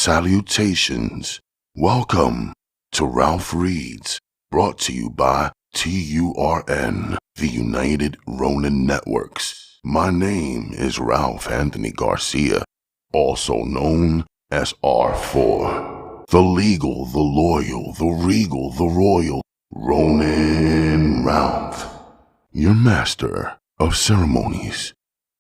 Salutations. Welcome to Ralph Reads, brought to you by TURN, the United Ronin Networks. My name is Ralph Anthony Garcia, also known as R4. The legal, the loyal, the regal, the royal, Ronin Ralph. Your master of ceremonies.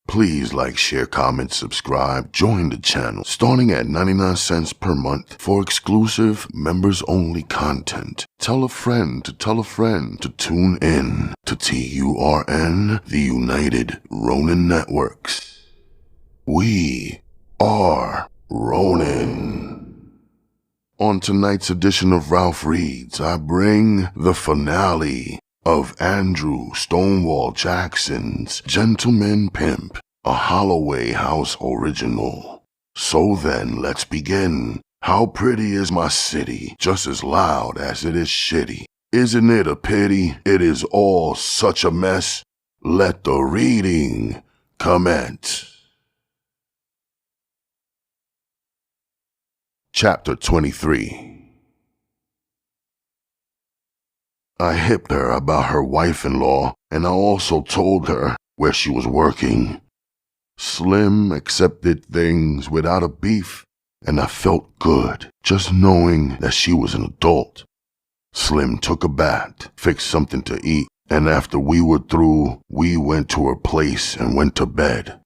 Please like, share, comment, subscribe, join the channel starting at 99 cents per month for exclusive members-only content. Tell a friend to tune in to TURN, the United Ronin Networks. We are Ronin. On tonight's edition of Ralph Reads, I bring the finale of Andrew Stonewall Jackson's Gentleman Pimp, a Holloway House original. So then, let's begin. How pretty is my city, just as loud as it is shitty. Isn't it a pity it is all such a mess? Let the reading commence. Chapter 23. I hipped her about her wife-in-law, and I also told her where she was working. Slim accepted things without a beef, and I felt good just knowing that she was an adult. Slim took a bath, fixed something to eat, and after we were through, we went to her place and went to bed.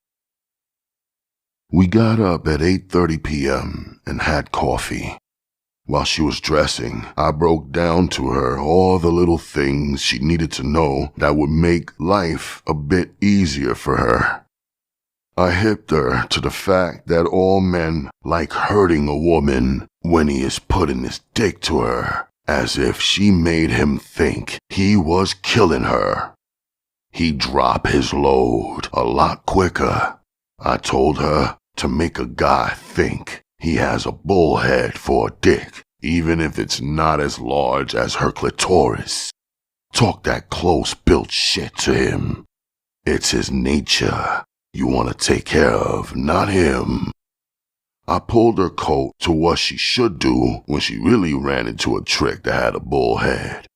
We got up at 8:30 p.m. and had coffee. While she was dressing, I broke down to her all the little things she needed to know that would make life a bit easier for her. I hipped her to the fact that all men like hurting a woman when he is putting his dick to her, as if she made him think he was killing her. He'd drop his load a lot quicker. I told her to make a guy think he has a bullhead for a dick, even if it's not as large as her clitoris. Talk that close-built shit to him. It's his nature you want to take care of, not him. I pulled her coat to what she should do when she really ran into a trick that had a bullhead.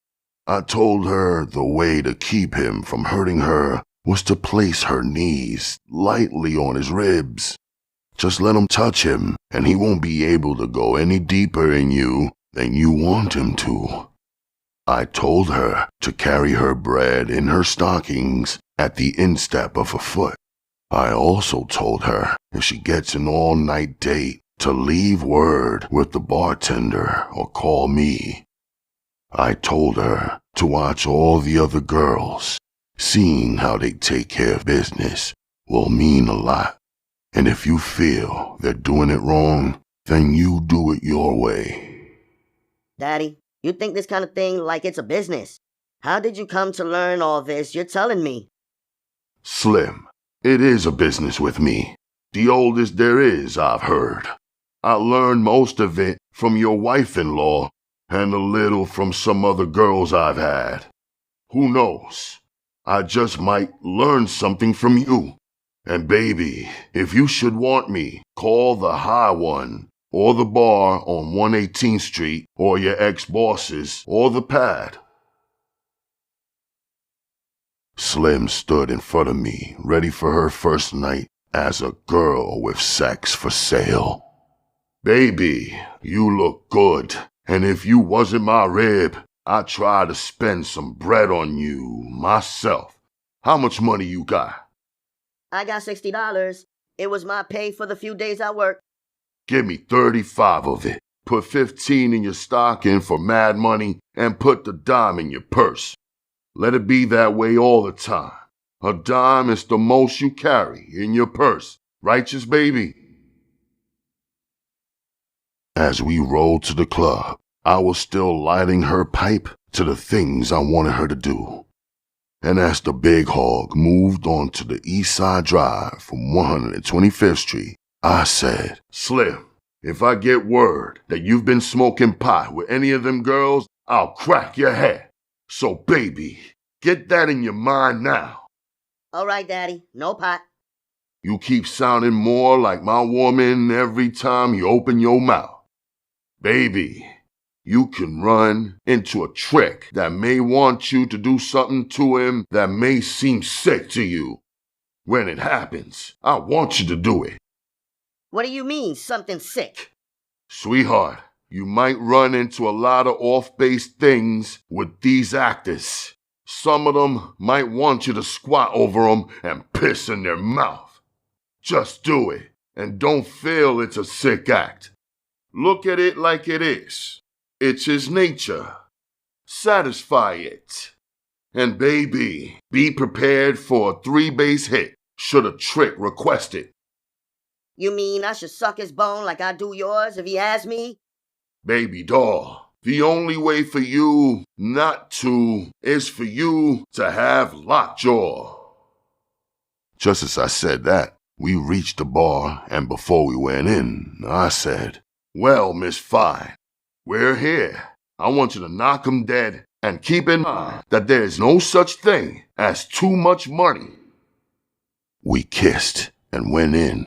I told her the way to keep him from hurting her was to place her knees lightly on his ribs. Just let him touch him, and he won't be able to go any deeper in you than you want him to. I told her to carry her bread in her stockings at the instep of her foot. I also told her if she gets an all-night date to leave word with the bartender or call me. I told her to watch all the other girls. Seeing how they take care of business will mean a lot. And if you feel they're doing it wrong, then you do it your way. Daddy, you think this kind of thing like it's a business. How did you come to learn all this you're telling me? Slim, it is a business with me. The oldest there is, I've heard. I learned most of it from your wife-in-law and a little from some other girls I've had. Who knows? I just might learn something from you. And baby, if you should want me, call the High One, or the bar on 118th Street, or your ex-bosses, or the pad. Slim stood in front of me, ready for her first night as a girl with sex for sale. Baby, you look good, and if you wasn't my rib, I'd try to spend some bread on you myself. How much money you got? I got $60. It was my pay for the few days I worked. Give me 35 of it. Put 15 in your stocking for mad money and put the dime in your purse. Let it be that way all the time. A dime is the most you carry in your purse. Righteous, baby? As we rolled to the club, I was still lighting her pipe to the things I wanted her to do. And as the big hog moved on to the East Side Drive from 125th Street, I said, Slim, if I get word that you've been smoking pot with any of them girls, I'll crack your head. So baby, get that in your mind now. All right, Daddy, no pot. You keep sounding more like my woman every time you open your mouth. Baby, you can run into a trick that may want you to do something to him that may seem sick to you. When it happens, I want you to do it. What do you mean, something sick? Sweetheart, you might run into a lot of off-base things with these actors. Some of them might want you to squat over them and piss in their mouth. Just do it, and don't feel it's a sick act. Look at it like it is. It's his nature. Satisfy it. And baby, be prepared for a 3-base hit should a trick request it. You mean I should suck his bone like I do yours if he asks me? Baby doll, the only way for you not to is for you to have lockjaw. Just as I said that, we reached the bar, and before we went in, I said, "Well, Miss Fine, we're here. I want you to knock 'em dead, and keep in mind that there is no such thing as too much money." We kissed and went in.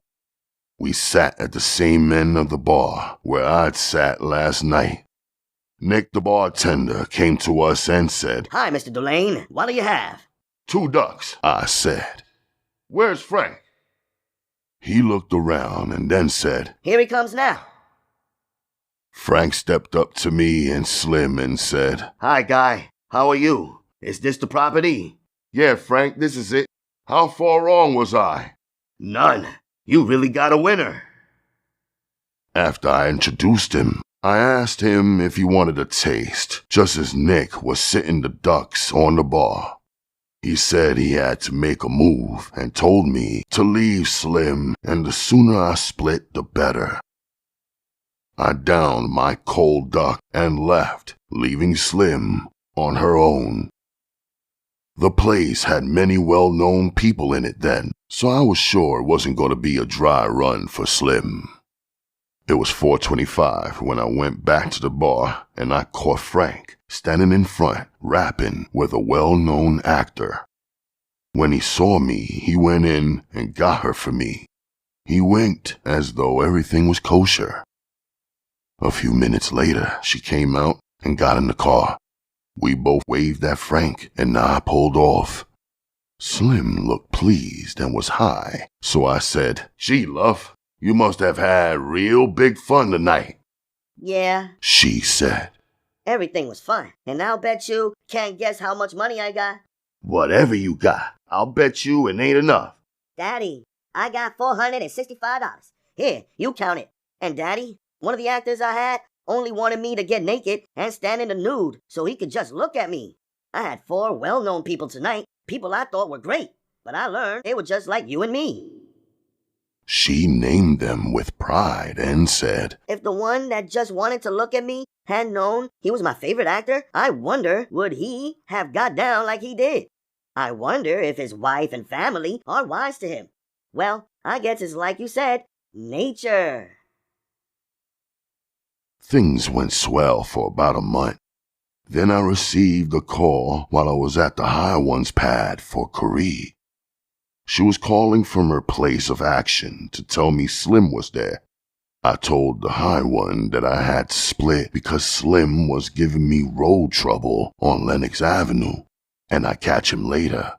We sat at the same end of the bar where I'd sat last night. Nick, the bartender, came to us and said, "Hi, Mr. Delane. What do you have?" "2 ducks," I said. "Where's Frank?" He looked around and then said, "Here he comes now." Frank stepped up to me and Slim and said, "Hi, Guy. How are you? Is this the property?" "Yeah, Frank, this is it. How far wrong was I?" "None. You really got a winner." After I introduced him, I asked him if he wanted a taste, just as Nick was sitting the ducks on the bar. He said he had to make a move and told me to leave Slim, and the sooner I split, the better. I downed my cold duck and left, leaving Slim on her own. The place had many well-known people in it then, so I was sure it wasn't going to be a dry run for Slim. It was 4:25 when I went back to the bar and I caught Frank standing in front, rapping with a well-known actor. When he saw me, he went in and got her for me. He winked as though everything was kosher. A few minutes later, she came out and got in the car. We both waved at Frank and I pulled off. Slim looked pleased and was high, so I said, "Gee, love, you must have had real big fun tonight." "Yeah," she said. "everything was fun. And I'll bet you can't guess how much money I got." "Whatever you got, I'll bet you it ain't enough." "Daddy, I got $465. Here, you count it. And Daddy, one of the actors I had only wanted me to get naked and stand in the nude so he could just look at me. I had 4 well-known people tonight, people I thought were great, but I learned they were just like you and me." She named them with pride and said, "If the one that just wanted to look at me had known he was my favorite actor, I wonder would he have got down like he did. I wonder if his wife and family are wise to him. Well, I guess it's like you said, nature." Things went swell for about a month. Then I received a call while I was at the High One's pad for Corrie. She was calling from her place of action to tell me Slim was there. I told the High One that I had to split because Slim was giving me road trouble on Lenox Avenue, and I'd catch him later.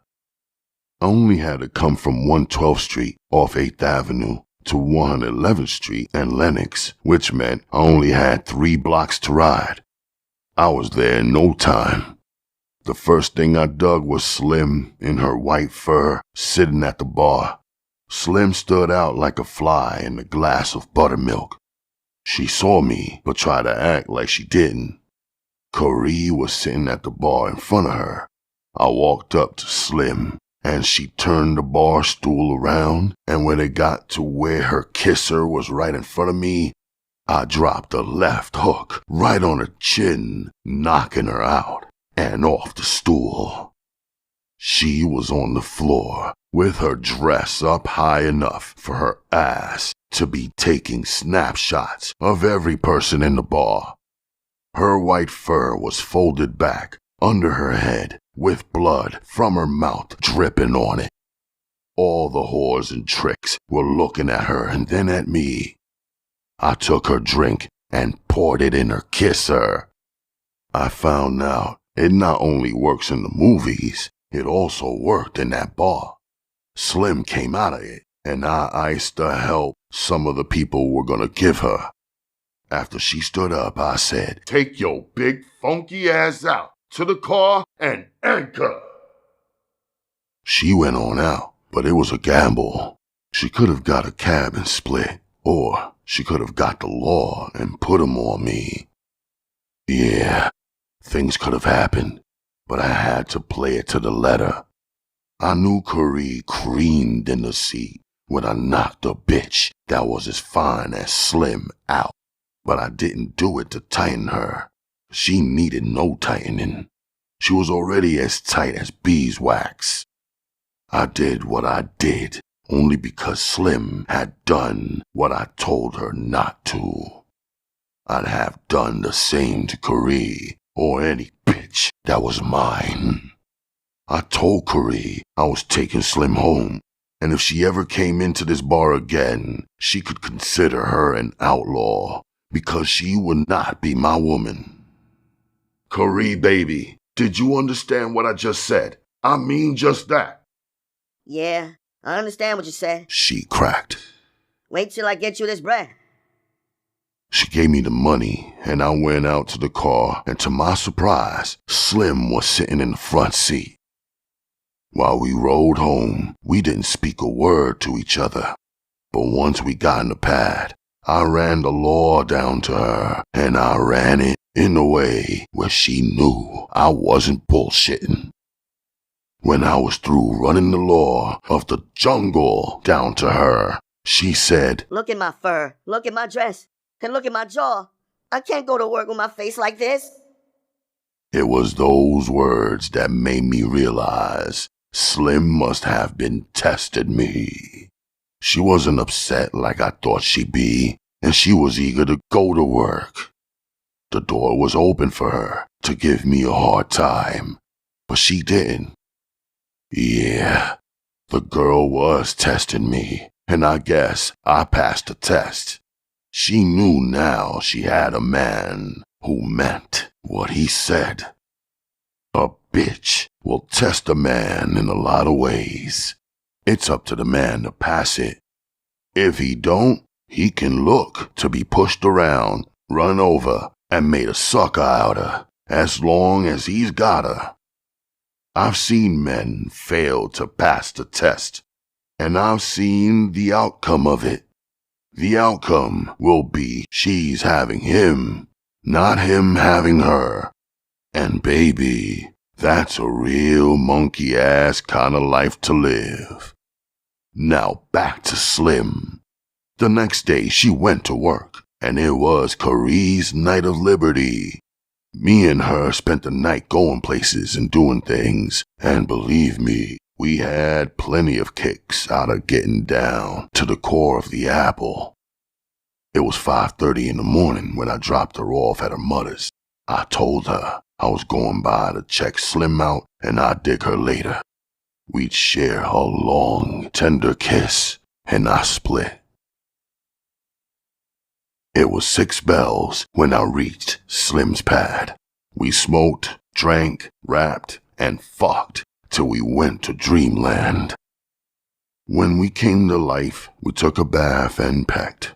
I only had to come from 112th Street off 8th Avenue to 111th Street and Lenox, which meant I only had 3 blocks to ride. I was there in no time. The first thing I dug was Slim in her white fur, sitting at the bar. Slim stood out like a fly in a glass of buttermilk. She saw me, but tried to act like she didn't. Corrie was sitting at the bar in front of her. I walked up to Slim, and she turned the bar stool around, and when it got to where her kisser was right in front of me, I dropped a left hook right on her chin, knocking her out and off the stool. She was on the floor with her dress up high enough for her ass to be taking snapshots of every person in the bar. Her white fur was folded back under her head with blood from her mouth dripping on it. All the whores and tricks were looking at her and then at me. I took her drink and poured it in her kisser. I found out it not only works in the movies, it also worked in that bar. Slim came out of it, and I iced the help some of the people were gonna give her. After she stood up, I said, "Take your big funky ass out to the car and anchor." She went on out, but it was a gamble. She could have got a cab and split, or she could have got the law and put 'em on me. Yeah, things could have happened, but I had to play it to the letter. I knew Curry creamed in the seat when I knocked a bitch that was as fine as Slim out, but I didn't do it to tighten her. She needed no tightening. She was already as tight as beeswax. I did what I did only because Slim had done what I told her not to. I'd have done the same to Curry or any bitch that was mine. I told Curry I was taking Slim home, and if she ever came into this bar again, she could consider her an outlaw because she would not be my woman. Curry, baby, did you understand what I just said? I mean just that. Yeah, I understand what you said. She cracked. Wait till I get you this bread. She gave me the money, and I went out to the car, and to my surprise, Slim was sitting in the front seat. While we rode home, we didn't speak a word to each other. But once we got in the pad, I ran the law down to her, and I ran it in a way where she knew I wasn't bullshitting. When I was through running the law of the jungle down to her, she said, "Look at my fur, look at my dress, and look at my jaw. I can't go to work with my face like this." It was those words that made me realize Slim must have been testing me. She wasn't upset like I thought she'd be, and she was eager to go to work. The door was open for her to give me a hard time, but she didn't. Yeah, the girl was testing me, and I guess I passed the test. She knew now she had a man who meant what he said. A bitch will test a man in a lot of ways. It's up to the man to pass it. If he don't, he can look to be pushed around, run over, and made a sucker out of, as long as he's got her. I've seen men fail to pass the test, and I've seen the outcome of it. The outcome will be she's having him, not him having her. And baby, that's a real monkey-ass kind of life to live. Now back to Slim. The next day she went to work, and it was Curry's night of liberty. Me and her spent the night going places and doing things, and believe me, we had plenty of kicks out of getting down to the core of the apple. It was 5:30 in the morning when I dropped her off at her mother's. I told her I was going by to check Slim out and I'd dig her later. We'd share a long, tender kiss, and I split. It was 6 bells when I reached Slim's pad. We smoked, drank, rapped, and fucked till we went to dreamland. When we came to life, we took a bath and pecked.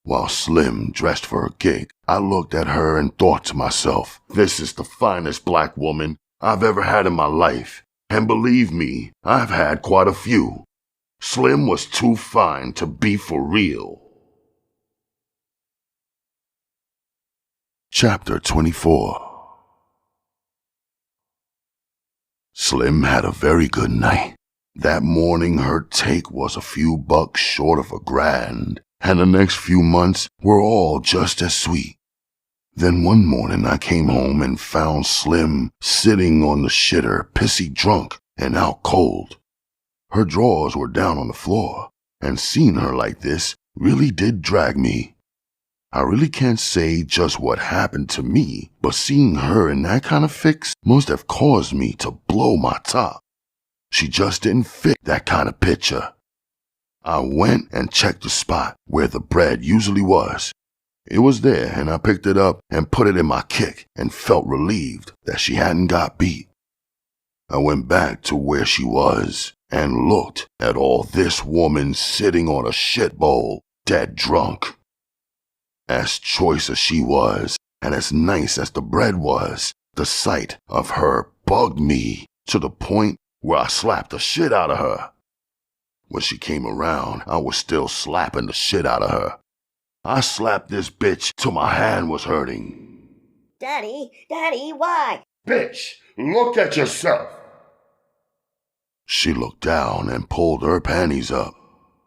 While Slim dressed for her gig, I looked at her and thought to myself, this is the finest black woman I've ever had in my life. And believe me, I've had quite a few. Slim was too fine to be for real. Chapter 24. Slim had a very good night. That morning her take was a few bucks short of $1,000, and the next few months were all just as sweet. Then one morning I came home and found Slim sitting on the shitter, pissy drunk and out cold. Her drawers were down on the floor, and seeing her like this really did drag me. I really can't say just what happened to me, but seeing her in that kind of fix must have caused me to blow my top. She just didn't fit that kind of picture. I went and checked the spot where the bread usually was. It was there, and I picked it up and put it in my kick and felt relieved that she hadn't got beat. I went back to where she was and looked at all this woman sitting on a shit bowl, dead drunk. As choice as she was, and as nice as the bread was, the sight of her bugged me to the point where I slapped the shit out of her. When she came around, I was still slapping the shit out of her. I slapped this bitch till my hand was hurting. Daddy, why? Bitch, look at yourself. She looked down and pulled her panties up.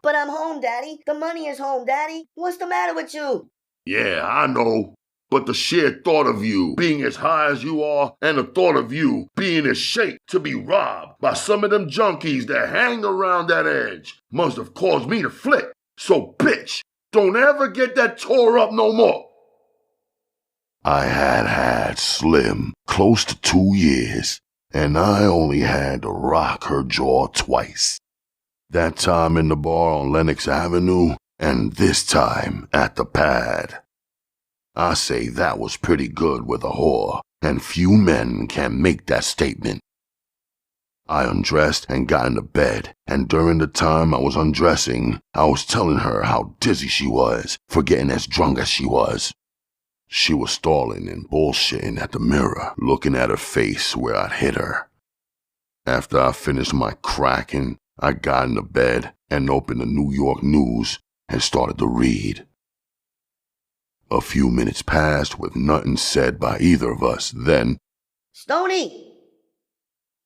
But I'm home, Daddy. The money is home, Daddy. What's the matter with you? Yeah, I know. But the sheer thought of you being as high as you are and the thought of you being in shape to be robbed by some of them junkies that hang around that edge must have caused me to flip. So, bitch, don't ever get that tore up no more. I had Slim close to 2 years, and I only had to rock her jaw twice. That time in the bar on Lenox Avenue, and this time at the pad. I say that was pretty good with a whore, and few men can make that statement. I undressed and got into bed, and during the time I was undressing, I was telling her how dizzy she was for getting as drunk as she was. She was stalling and bullshitting at the mirror, looking at her face where I'd hit her. After I finished my cracking, I got into bed and opened the New York News and started to read. A few minutes passed with nothing said by either of us. Then, Stoney!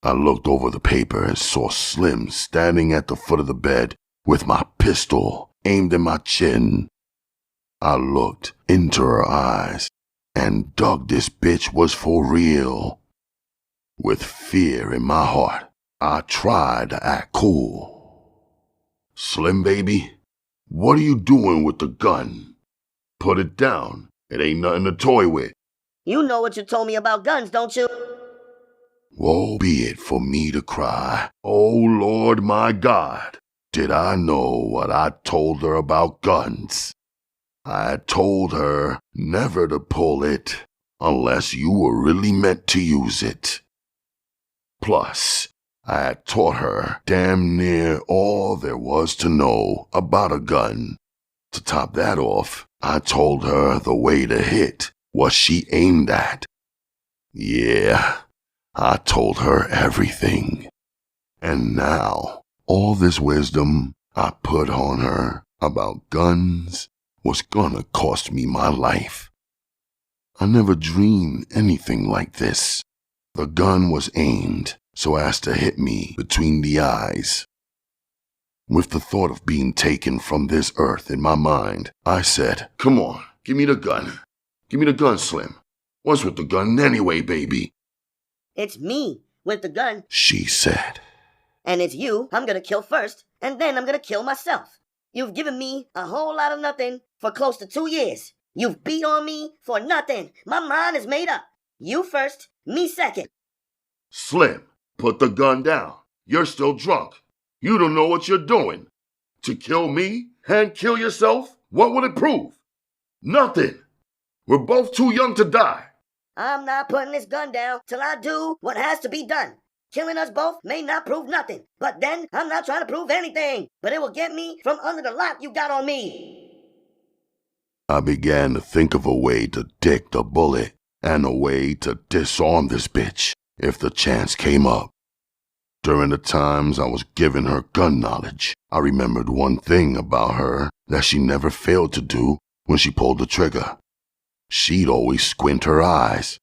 I looked over the paper and saw Slim standing at the foot of the bed with my pistol aimed at my chin. I looked into her eyes and dug this bitch was for real. With fear in my heart, I tried to act cool. Slim baby, what are you doing with the gun? Put it down. It ain't nothing to toy with. You know what you told me about guns, don't you? Woe be it for me to cry. Oh Lord my God, did I know what I told her about guns? I told her never to pull it unless you were really meant to use it. Plus, I had taught her damn near all there was to know about a gun. To top that off, I told her the way to hit what she aimed at. Yeah, I told her everything. And now, all this wisdom I put on her about guns was gonna cost me my life. I never dreamed anything like this. The gun was aimed so as to hit me between the eyes. With the thought of being taken from this earth in my mind, I said, "Come on, give me the gun. Give me the gun, Slim. What's with the gun anyway, baby?" It's me with the gun. She said. And it's you I'm gonna kill first, and then I'm gonna kill myself. You've given me a whole lot of nothing for close to 2 years. You've beat on me for nothing. My mind is made up. You first, me second. Slim, put the gun down. You're still drunk. You don't know what you're doing. To kill me and kill yourself, what would it prove? Nothing. We're both too young to die. I'm not putting this gun down till I do what has to be done. Killing us both may not prove nothing, but then I'm not trying to prove anything. But it will get me from under the lock you got on me. I began to think of a way to dick the bullet and a way to disarm this bitch if the chance came up. During the times I was giving her gun knowledge, I remembered one thing about her that she never failed to do when she pulled the trigger. She'd always squint her eyes.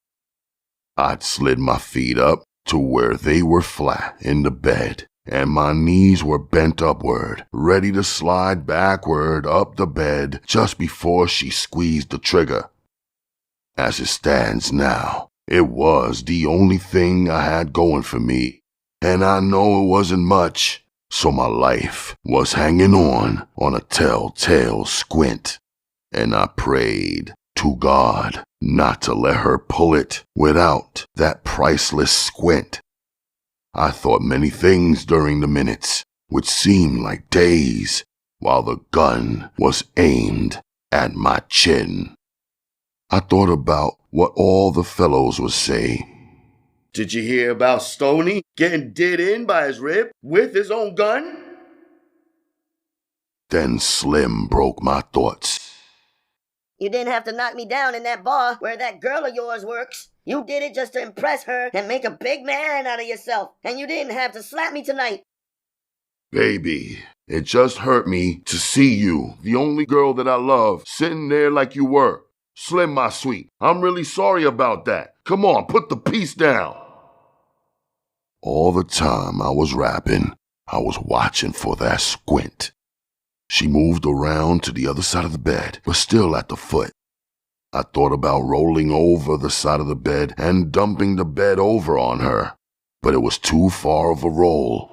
I'd slid my feet up to where they were flat in the bed, and my knees were bent upward, ready to slide backward up the bed just before she squeezed the trigger. As it stands now, it was the only thing I had going for me, and I know it wasn't much, so my life was hanging on a telltale squint, and I prayed to God not to let her pull it without that priceless squint. I thought many things during the minutes, which seemed like days, while the gun was aimed at my chin. I thought about what all the fellows would say. Did you hear about Stoney getting did in by his rib with his own gun? Then Slim broke my thoughts. You didn't have to knock me down in that bar where that girl of yours works. You did it just to impress her and make a big man out of yourself. And you didn't have to slap me tonight. Baby, it just hurt me to see you, the only girl that I love, sitting there like you were. Slim, my sweet, I'm really sorry about that. Come on, put the piece down. All the time I was rapping, I was watching for that squint. She moved around to the other side of the bed, but still at the foot. I thought about rolling over the side of the bed and dumping the bed over on her, but it was too far of a roll.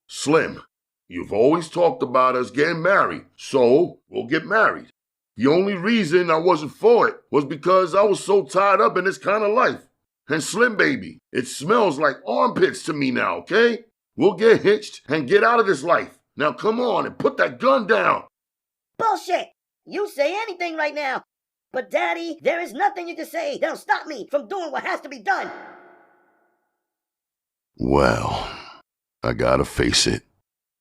Slim, you've always talked about us getting married, so we'll get married. The only reason I wasn't for it was because I was so tied up in this kind of life. And Slim, baby, it smells like armpits to me now, okay? We'll get hitched and get out of this life. Now come on and put that gun down. Bullshit! You say anything right now. But Daddy, there is nothing you can say that'll stop me from doing what has to be done. Well, I gotta face it.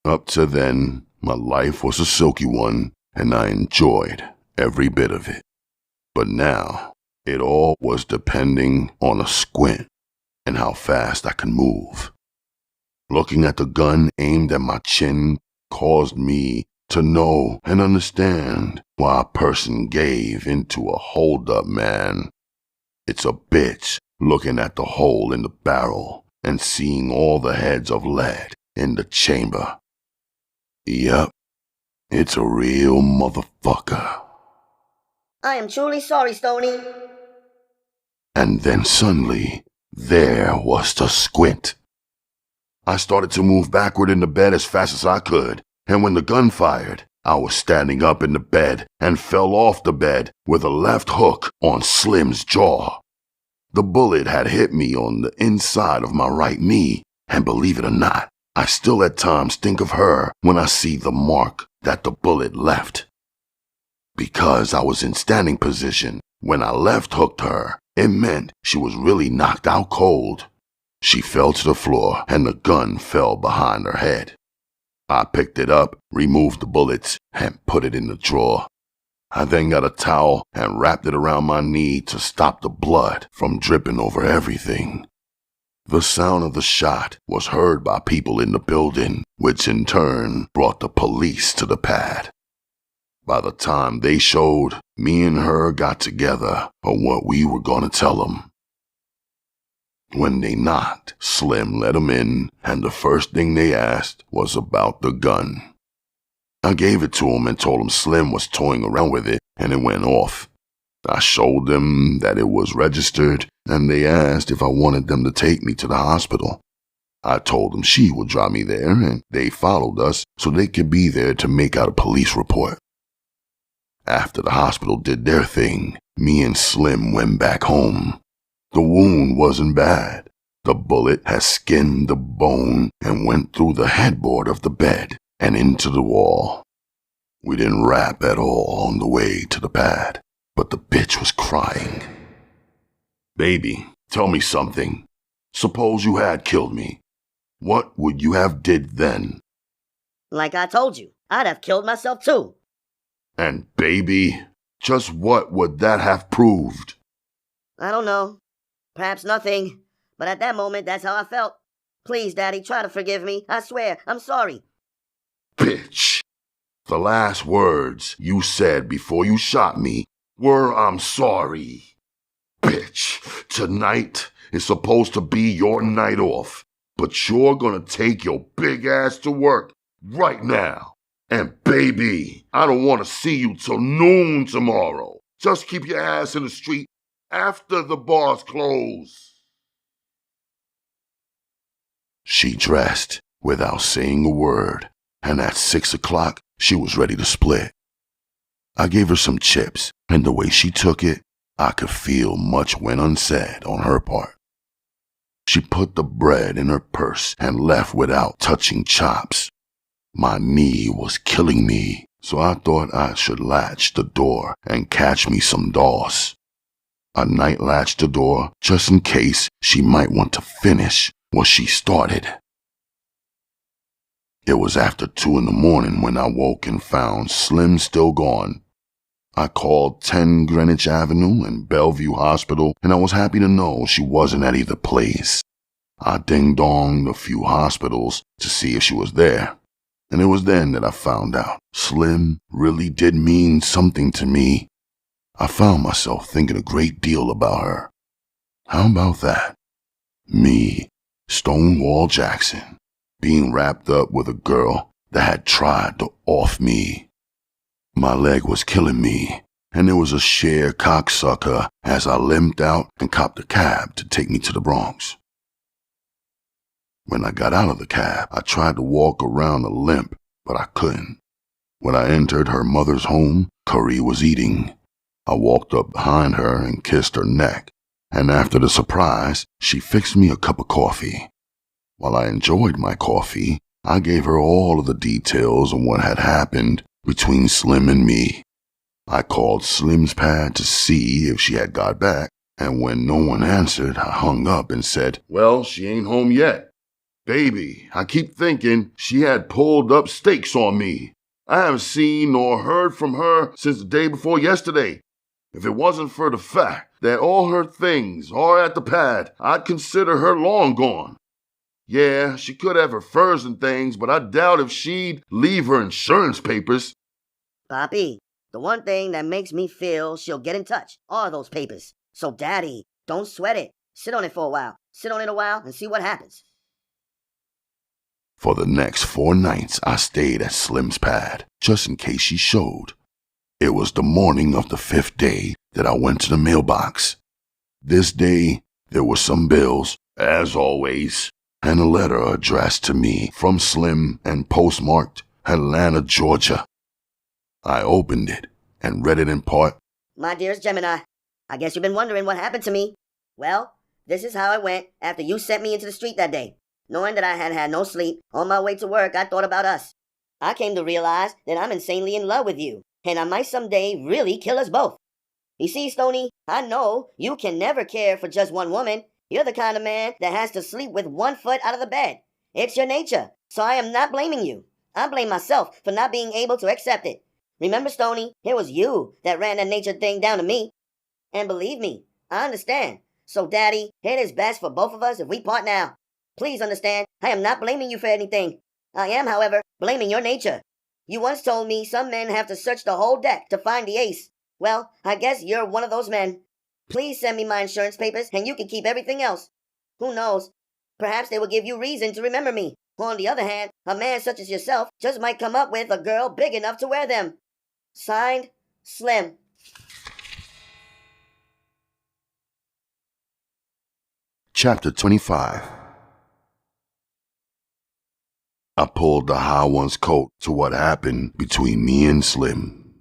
Up to then, my life was a silky one, and I enjoyed every bit of it. But now, it all was depending on a squint and how fast I could move. Looking at the gun aimed at my chin caused me to know and understand why a person gave into a hold-up man. It's a bitch looking at the hole in the barrel and seeing all the heads of lead in the chamber. Yep, it's a real motherfucker. I am truly sorry, Stoney. And then suddenly, there was the squint. I started to move backward in the bed as fast as I could, and when the gun fired, I was standing up in the bed and fell off the bed with a left hook on Slim's jaw. The bullet had hit me on the inside of my right knee, and believe it or not, I still at times think of her when I see the mark that the bullet left. Because I was in standing position when I left hooked her, it meant she was really knocked out cold. She fell to the floor and the gun fell behind her head. I picked it up, removed the bullets, and put it in the drawer. I then got a towel and wrapped it around my knee to stop the blood from dripping over everything. The sound of the shot was heard by people in the building, which in turn brought the police to the pad. By the time they showed, me and her got together on what we were gonna tell them. When they knocked, Slim let them in, and the first thing they asked was about the gun. I gave it to him and told him Slim was toying around with it, and it went off. I showed them that it was registered, and they asked if I wanted them to take me to the hospital. I told them she would drive me there, and they followed us so they could be there to make out a police report. After the hospital did their thing, me and Slim went back home. The wound wasn't bad. The bullet had skinned the bone and went through the headboard of the bed and into the wall. We didn't rap at all on the way to the pad, but the bitch was crying. Baby, tell me something. Suppose you had killed me. What would you have did then? Like I told you, I'd have killed myself too. And baby, just what would that have proved? I don't know. Perhaps nothing. But at that moment, that's how I felt. Please, Daddy, try to forgive me. I swear, I'm sorry. Bitch. The last words you said before you shot me were, "I'm sorry." Bitch, tonight is supposed to be your night off, but you're gonna take your big ass to work right now. And baby, I don't want to see you till noon tomorrow. Just keep your ass in the street after the bars close. She dressed without saying a word, and at 6 o'clock, she was ready to split. I gave her some chips, and the way she took it, I could feel much went unsaid on her part. She put the bread in her purse and left without touching chops. My knee was killing me, so I thought I should latch the door and catch me some DOS. I night latched the door just in case she might want to finish what she started. It was after 2 in the morning when I woke and found Slim still gone. I called 10 Greenwich Avenue and Bellevue Hospital, and I was happy to know she wasn't at either place. I ding-donged a few hospitals to see if she was there, and it was then that I found out Slim really did mean something to me. I found myself thinking a great deal about her. How about that? Me, Stonewall Jackson, being wrapped up with a girl that had tried to off me. My leg was killing me, and there was a sheer cocksucker as I limped out and copped a cab to take me to the Bronx. When I got out of the cab, I tried to walk around a limp, but I couldn't. When I entered her mother's home, Curry was eating. I walked up behind her and kissed her neck, and after the surprise, she fixed me a cup of coffee. While I enjoyed my coffee, I gave her all of the details on what had happened between Slim and me. I called Slim's pad to see if she had got back, and when no one answered, I hung up and said, "Well, she ain't home yet. Baby, I keep thinking she had pulled up stakes on me. I haven't seen nor heard from her since the day before yesterday. If it wasn't for the fact that all her things are at the pad, I'd consider her long gone. Yeah, she could have her furs and things, but I doubt if she'd leave her insurance papers." Papi, the one thing that makes me feel she'll get in touch are those papers. So, Daddy, don't sweat it. Sit on it for a while. Sit on it a while and see what happens. For the next 4 nights, I stayed at Slim's pad, just in case she showed. It was the morning of the 5th day that I went to the mailbox. This day, there were some bills, as always, and a letter addressed to me from Slim and postmarked Atlanta, Georgia. I opened it and read it in part. My dearest Gemini, I guess you've been wondering what happened to me. Well, this is how it went after you sent me into the street that day. Knowing that I had had no sleep, on my way to work, I thought about us. I came to realize that I'm insanely in love with you, and I might someday really kill us both. You see, Stoney, I know you can never care for just one woman. You're the kind of man that has to sleep with one foot out of the bed. It's your nature, so I am not blaming you. I blame myself for not being able to accept it. Remember, Stoney, it was you that ran that nature thing down to me. And believe me, I understand. So, Daddy, it is best for both of us if we part now. Please understand, I am not blaming you for anything. I am, however, blaming your nature. You once told me some men have to search the whole deck to find the ace. Well, I guess you're one of those men. Please send me my insurance papers and you can keep everything else. Who knows? Perhaps they will give you reason to remember me. On the other hand, a man such as yourself just might come up with a girl big enough to wear them. Signed, Slim. Chapter 25. I pulled the high one's coat to what happened between me and Slim.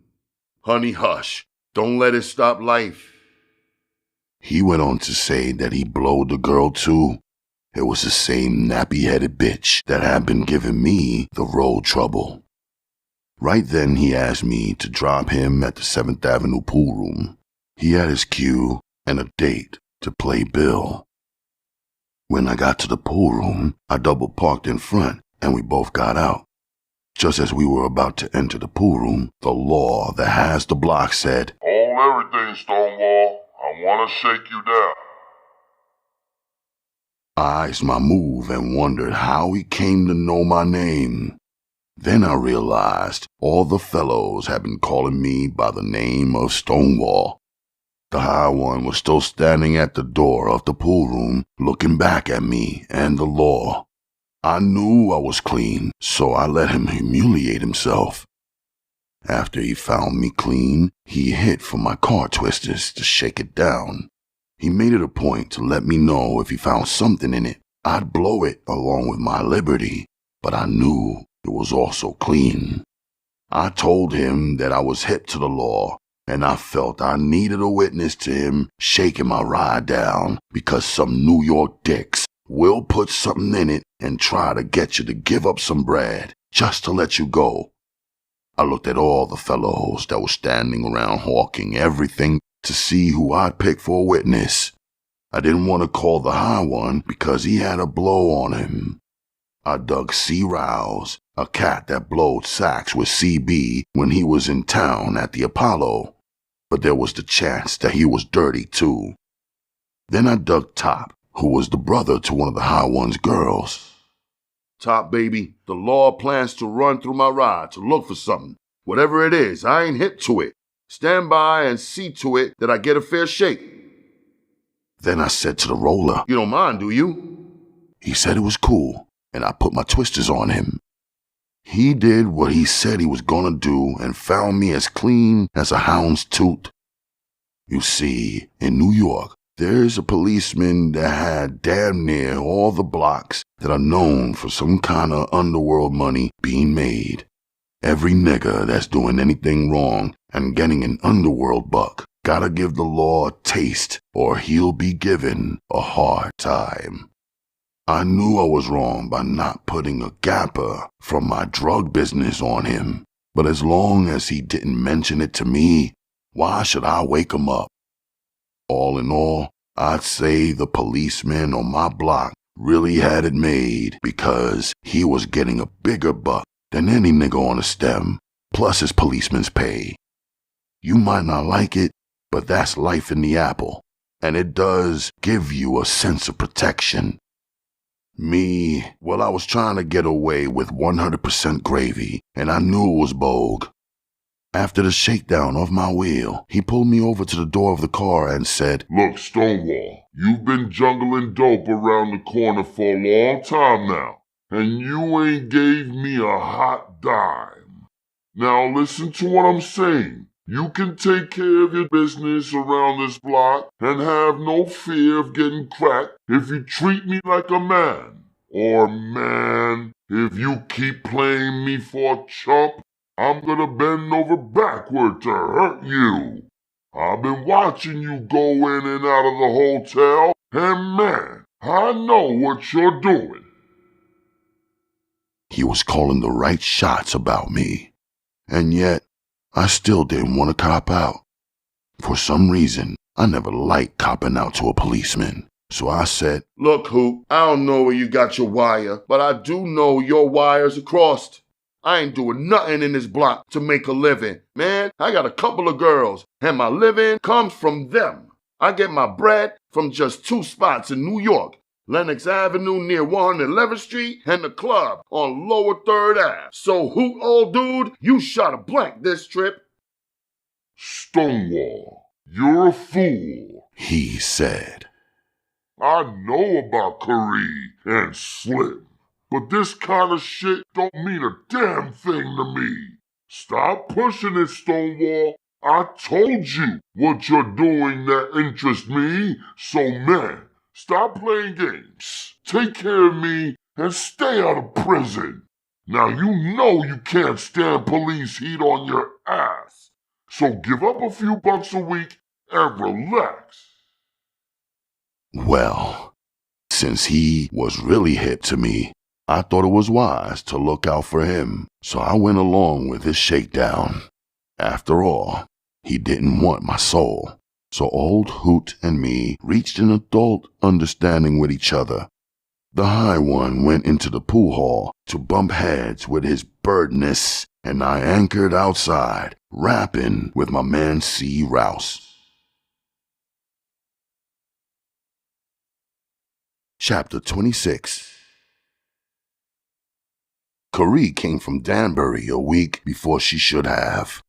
"Honey, hush. Don't let it stop life." He went on to say that he blowed the girl too. It was the same nappy-headed bitch that had been giving me the road trouble. Right then he asked me to drop him at the 7th Avenue pool room. He had his cue and a date to play Bill. When I got to the pool room, I double parked in front and we both got out. Just as we were about to enter the pool room, the law that has the block said, "Hold everything, Stonewall. I want to shake you down." I eyed my move and wondered how he came to know my name. Then I realized all the fellows had been calling me by the name of Stonewall. The high one was still standing at the door of the pool room, looking back at me and the law. I knew I was clean, so I let him humiliate himself. After he found me clean, he hit for my car twisters to shake it down. He made it a point to let me know if he found something in it, I'd blow it along with my liberty, but I knew it was also clean. I told him that I was hip to the law, and I felt I needed a witness to him shaking my ride down because some New York dicks we'll put something in it and try to get you to give up some bread just to let you go. I looked at all the fellows that were standing around hawking everything to see who I'd pick for a witness. I didn't want to call the high one because he had a blow on him. I dug C. Rouse, a cat that blowed sacks with CB when he was in town at the Apollo, but there was the chance that he was dirty too. Then I dug Top, who was the brother to one of the high one's girls. Top, baby, the law plans to run through my ride to look for something. Whatever it is, I ain't hip to it. Stand by and see to it that I get a fair shake. Then I said to the roller, "You don't mind, do you?" He said it was cool, and I put my twisters on him. He did what he said he was gonna do and found me as clean as a hound's tooth. You see, in New York, there's a policeman that had damn near all the blocks that are known for some kind of underworld money being made. Every nigga that's doing anything wrong and getting an underworld buck gotta give the law a taste or he'll be given a hard time. I knew I was wrong by not putting a gapper from my drug business on him, but as long as he didn't mention it to me, why should I wake him up? All in all, I'd say the policeman on my block really had it made because he was getting a bigger buck than any nigga on the stem, plus his policeman's pay. You might not like it, but that's life in the apple, and it does give you a sense of protection. Me, well, I was trying to get away with 100% gravy, and I knew it was bogue. After the shakedown of my wheel, he pulled me over to the door of the car and said, "Look, Stonewall, you've been jungling dope around the corner for a long time now, and you ain't gave me a hot dime. Now listen to what I'm saying. You can take care of your business around this block and have no fear of getting cracked if you treat me like a man. Or man, if you keep playing me for a chump, I'm gonna bend over backward to hurt you. I've been watching you go in and out of the hotel, and man, I know what you're doing." He was calling the right shots about me, and yet I still didn't want to cop out. For some reason, I never liked copping out to a policeman. So I said, "Look, Hoop, I don't know where you got your wire, but I do know your wires are crossed. I ain't doing nothing in this block to make a living. Man, I got a couple of girls, and my living comes from them. I get my bread from just two spots in New York, Lenox Avenue near 111th Street and the club on Lower 3rd Ave. So Hoop, old dude, you shot a blank this trip." "Stonewall, you're a fool," he said. "I know about Curry and Slim, but this kind of shit don't mean a damn thing to me. Stop pushing it, Stonewall. I told you what you're doing that interests me, so man, stop playing games. Take care of me and stay out of prison. Now you know you can't stand police heat on your ass, so give up a few bucks a week and relax." Well, since he was really hip to me, I thought it was wise to look out for him, so I went along with his shakedown. After all, he didn't want my soul, so old Hoot and me reached an adult understanding with each other. The high one went into the pool hall to bump heads with his birdness, and I anchored outside, rapping with my man C. Rouse. Chapter 26. Corrie came from Danbury a week before she should have.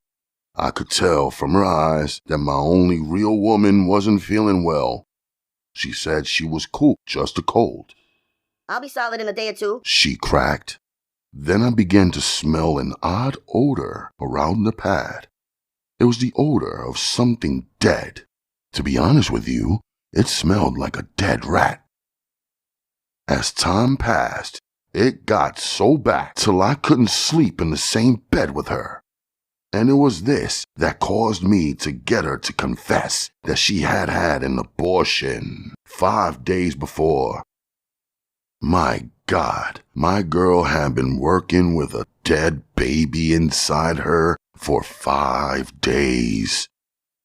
I could tell from her eyes that my only real woman wasn't feeling well. She said she was cool, just a cold. "I'll be solid in a day or two," she cracked. Then I began to smell an odd odor around the pad. It was the odor of something dead. To be honest with you, it smelled like a dead rat. As time passed, it got so bad till I couldn't sleep in the same bed with her. And it was this that caused me to get her to confess that she had had an abortion 5 days before. My God, my girl had been working with a dead baby inside her for 5 days.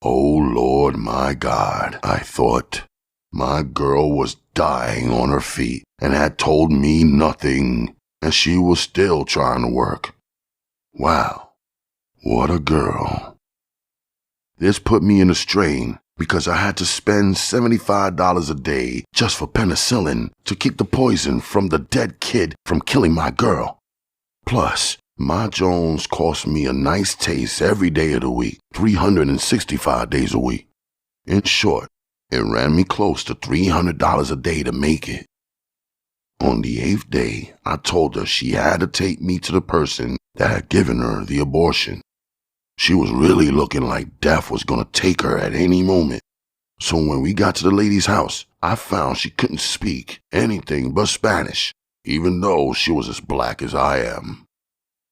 Oh Lord, my God, I thought. My girl was dying on her feet and had told me nothing, and she was still trying to work. Wow, what a girl. This put me in a strain because I had to spend $75 a day just for penicillin to keep the poison from the dead kid from killing my girl. Plus, my Jones cost me a nice taste every day of the week, 365 days a week. In short, it ran me close to $300 a day to make it. On the 8th day, I told her she had to take me to the person that had given her the abortion. She was really looking like death was going to take her at any moment. So when we got to the lady's house, I found she couldn't speak anything but Spanish, even though she was as black as I am.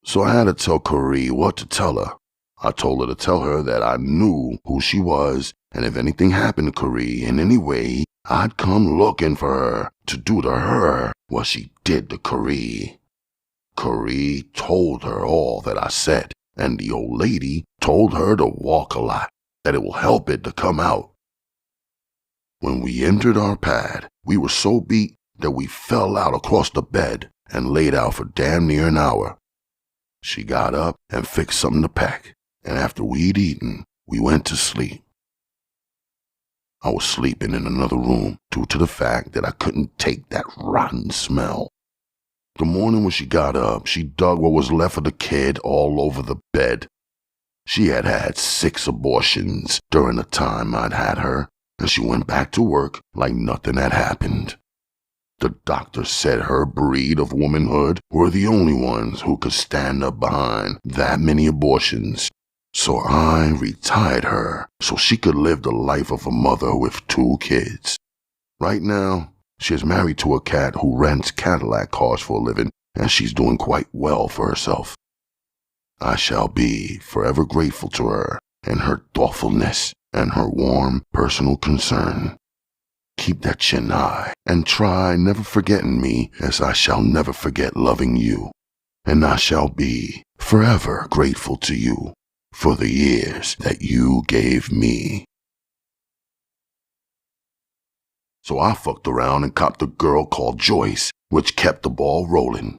So I had to tell Corrie what to tell her. I told her to tell her that I knew who she was, and if anything happened to Corrie in any way, I'd come looking for her to do to her what she did to Corrie. Corrie told her all that I said, and the old lady told her to walk a lot, that it will help it to come out. When we entered our pad, we were so beat that we fell out across the bed and laid out for damn near an hour. She got up and fixed something to pack, and after we'd eaten, we went to sleep. I was sleeping in another room due to the fact that I couldn't take that rotten smell. The morning when she got up, she dug what was left of the kid all over the bed. She had had 6 abortions during the time I'd had her, and she went back to work like nothing had happened. The doctor said her breed of womanhood were the only ones who could stand up behind that many abortions. So I retired her so she could live the life of a mother with 2 kids. Right now, she is married to a cat who rents Cadillac cars for a living, and she's doing quite well for herself. I shall be forever grateful to her and her thoughtfulness and her warm personal concern. Keep that chin high and try never forgetting me, as I shall never forget loving you, and I shall be forever grateful to you for the years that you gave me. So I fucked around and copped a girl called Joyce, which kept the ball rolling.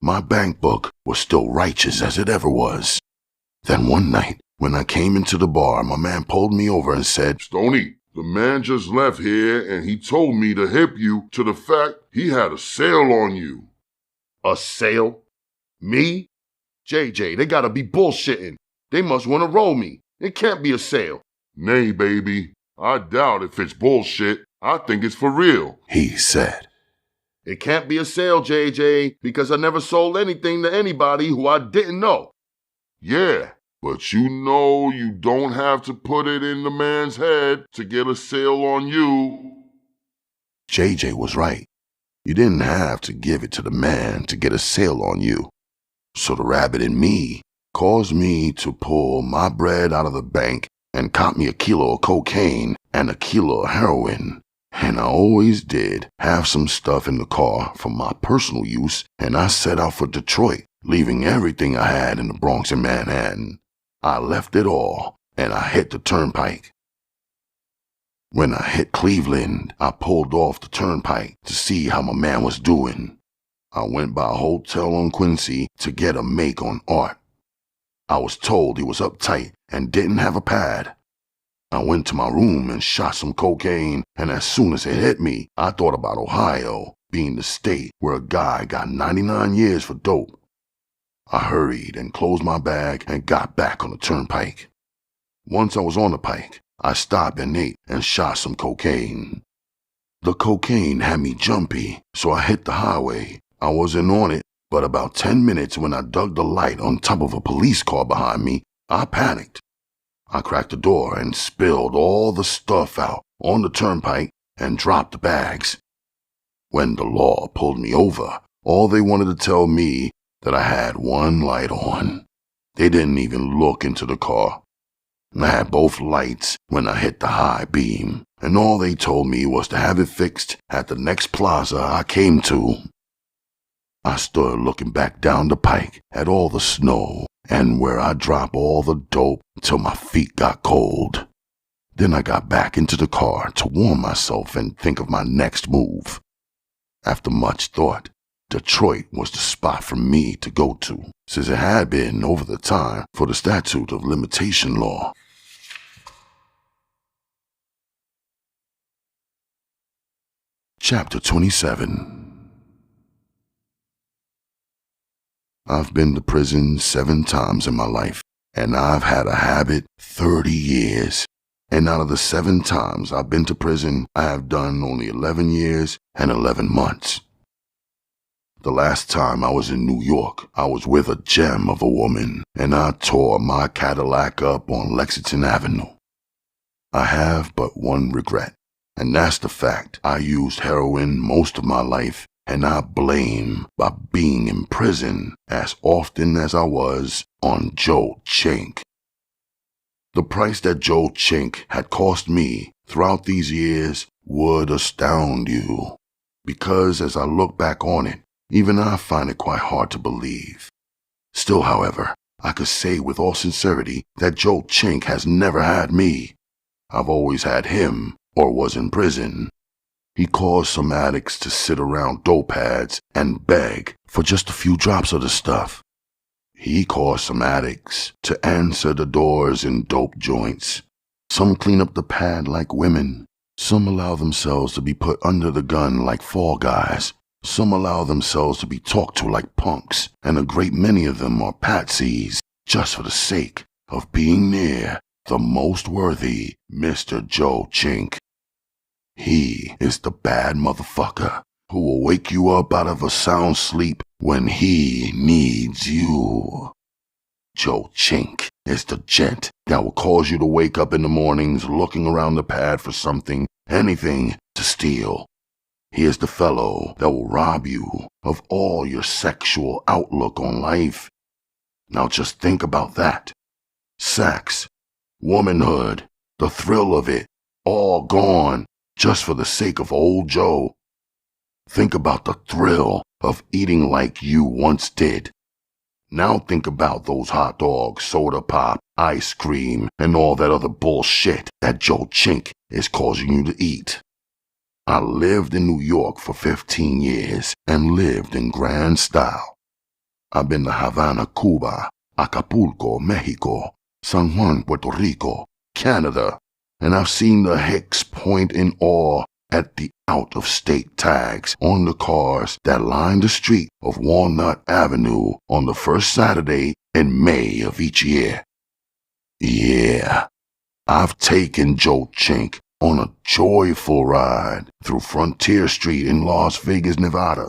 My bank book was still righteous as it ever was. Then one night, when I came into the bar, my man pulled me over and said, Stoney, the man just left here and he told me to hip you to the fact he had a sale on you. "A sale? Me? JJ, they gotta be bullshitting. They must want to roll me. It can't be a sale." Nay, baby, I doubt if it's bullshit. I think it's for real, he said. "It can't be a sale, JJ, because I never sold anything to anybody who I didn't know." Yeah, but you know you don't have to put it in the man's head to get a sale on you. JJ was right. You didn't have to give it to the man to get a sale on you. So the rabbit in me caused me to pull my bread out of the bank and cop me a kilo of cocaine and a kilo of heroin. And I always did have some stuff in the car for my personal use, and I set out for Detroit, leaving everything I had in the Bronx and Manhattan. I left it all, and I hit the turnpike. When I hit Cleveland, I pulled off the turnpike to see how my man was doing. I went by a hotel on Quincy to get a make on Art. I was told he was uptight and didn't have a pad. I went to my room and shot some cocaine, and as soon as it hit me, I thought about Ohio being the state where a guy got 99 years for dope. I hurried and closed my bag and got back on the turnpike. Once I was on the pike, I stopped and ate and shot some cocaine. The cocaine had me jumpy, so I hit the highway. I wasn't on it, but about 10 minutes when I dug the light on top of a police car behind me, I panicked. I cracked the door and spilled all the stuff out on the turnpike and dropped the bags. When the law pulled me over, all they wanted to tell me that I had one light on. They didn't even look into the car. I had both lights when I hit the high beam, and all they told me was to have it fixed at the next plaza I came to. I stood looking back down the pike at all the snow and where I drop all the dope till my feet got cold. Then I got back into the car to warm myself and think of my next move. After much thought, Detroit was the spot for me to go to, since it had been over the time for the statute of limitation law. Chapter 27. I've been to prison 7 times in my life, and I've had a habit 30 years. And out of the 7 times I've been to prison, I have done only 11 years and 11 months. The last time I was in New York, I was with a gem of a woman, and I tore my Cadillac up on Lexington Avenue. I have but one regret, and that's the fact I used heroin most of my life, and I blame by being in prison as often as I was on Joe Chink. The price that Joe Chink had cost me throughout these years would astound you, because as I look back on it, even I find it quite hard to believe. Still, however, I could say with all sincerity that Joe Chink has never had me. I've always had him, or was in prison. He caused some addicts to sit around dope pads and beg for just a few drops of the stuff. He caused some addicts to answer the doors in dope joints. Some clean up the pad like women. Some allow themselves to be put under the gun like fall guys. Some allow themselves to be talked to like punks, and a great many of them are patsies just for the sake of being near the most worthy Mr. Joe Chink. He is the bad motherfucker who will wake you up out of a sound sleep when he needs you. Joe Chink is the gent that will cause you to wake up in the mornings looking around the pad for something, anything to steal. He is the fellow that will rob you of all your sexual outlook on life. Now just think about that. Sex, womanhood, the thrill of it, all gone just for the sake of old Joe. Think about the thrill of eating like you once did. Now think about those hot dogs, soda pop, ice cream, and all that other bullshit that Joe Chink is causing you to eat. I lived in New York for 15 years and lived in grand style. I've been to Havana, Cuba, Acapulco, Mexico, San Juan, Puerto Rico, Canada, and I've seen the Hicks point in awe at the out-of-state tags on the cars that line the street of Walnut Avenue on the first Saturday in May of each year. Yeah, I've taken Joe Chink on a joyful ride through Frontier Street in Las Vegas, Nevada.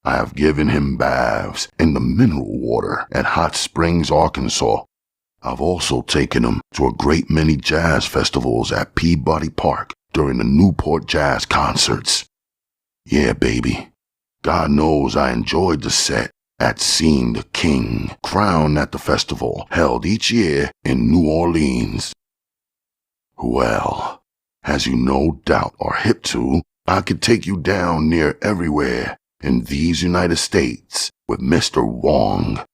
I have given him baths in the mineral water at Hot Springs, Arkansas. I've also taken him to a great many jazz festivals at Peabody Park during the Newport Jazz concerts. Yeah, baby. God knows I enjoyed the set at seeing the King crowned at the festival held each year in New Orleans. Well, as you no doubt are hip to, I could take you down near everywhere in these United States with Mr. Wong.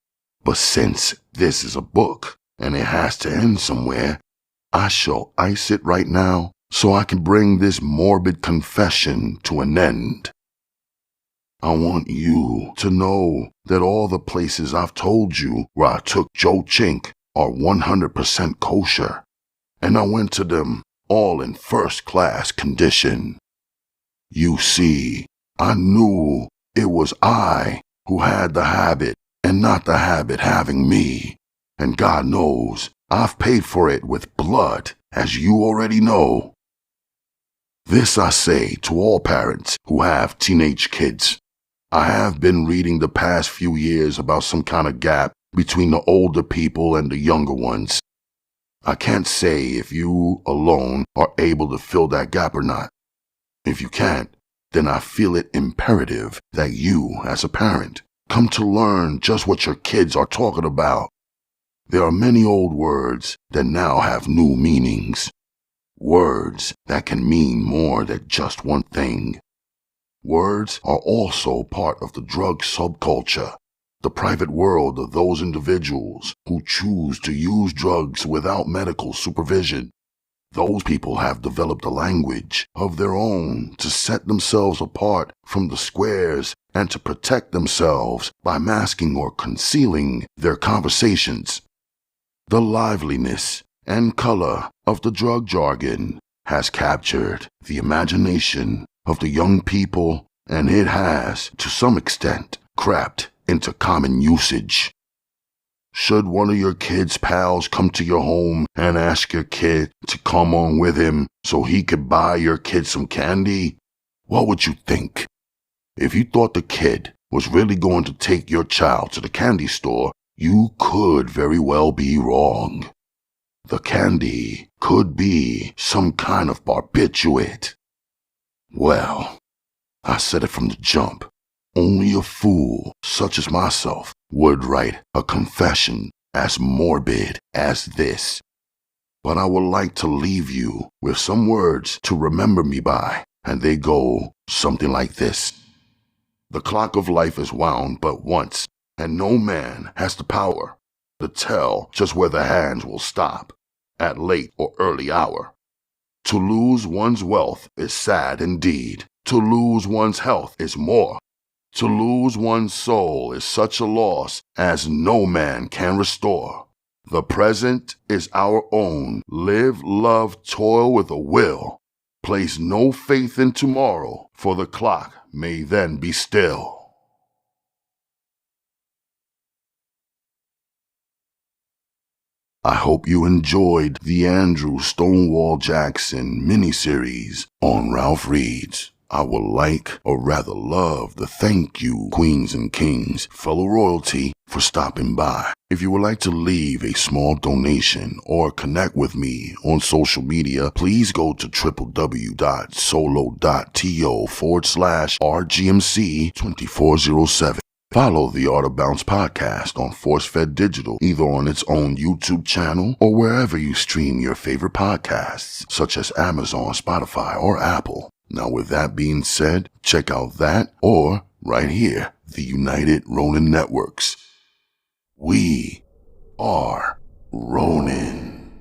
But since this is a book and it has to end somewhere, I shall ice it right now so I can bring this morbid confession to an end. I want you to know that all the places I've told you where I took Joe Chink are 100% kosher, and I went to them all in first-class condition. You see, I knew it was I who had the habit and not the habit having me, and God knows I've paid for it with blood, as you already know. This I say to all parents who have teenage kids. I have been reading the past few years about some kind of gap between the older people and the younger ones. I can't say if you alone are able to fill that gap or not. If you can't, then I feel it imperative that you, as a parent, come to learn just what your kids are talking about. There are many old words that now have new meanings. Words that can mean more than just one thing. Words are also part of the drug subculture, the private world of those individuals who choose to use drugs without medical supervision. Those people have developed a language of their own to set themselves apart from the squares and to protect themselves by masking or concealing their conversations. The liveliness and color of the drug jargon has captured the imagination of the young people, and it has, to some extent, crept into common usage. Should one of your kid's pals come to your home and ask your kid to come on with him so he could buy your kid some candy, what would you think? If you thought the kid was really going to take your child to the candy store, you could very well be wrong. The candy could be some kind of barbiturate. Well, I said it from the jump. Only a fool such as myself would write a confession as morbid as this. But I would like to leave you with some words to remember me by, and they go something like this. The clock of life is wound but once, and no man has the power to tell just where the hands will stop, at late or early hour. To lose one's wealth is sad indeed. To lose one's health is more. To lose one's soul is such a loss as no man can restore. The present is our own. Live, love, toil with a will. Place no faith in tomorrow, for the clock may then be still. I hope you enjoyed the Andrew Stonewall Jackson miniseries on Ralph Reads. I would like, or rather love, to thank you, queens and kings, fellow royalty, for stopping by. If you would like to leave a small donation or connect with me on social media, please go to www.solo.to/RGMC2407. Follow the Art of Bounce podcast on ForceFed Digital, either on its own YouTube channel or wherever you stream your favorite podcasts, such as Amazon, Spotify, or Apple. Now, with that being said, check out that or right here, the United Ronin Networks. We are Ronin.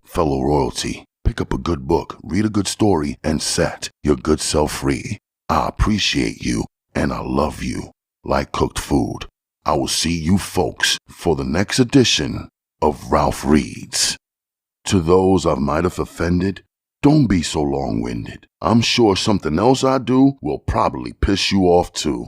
Fellow royalty, pick up a good book, read a good story, and set your good self free. I appreciate you and I love you like cooked food. I will see you folks for the next edition of Ralph Reads. To those I might have offended, don't be so long-winded. I'm sure something else I do will probably piss you off too.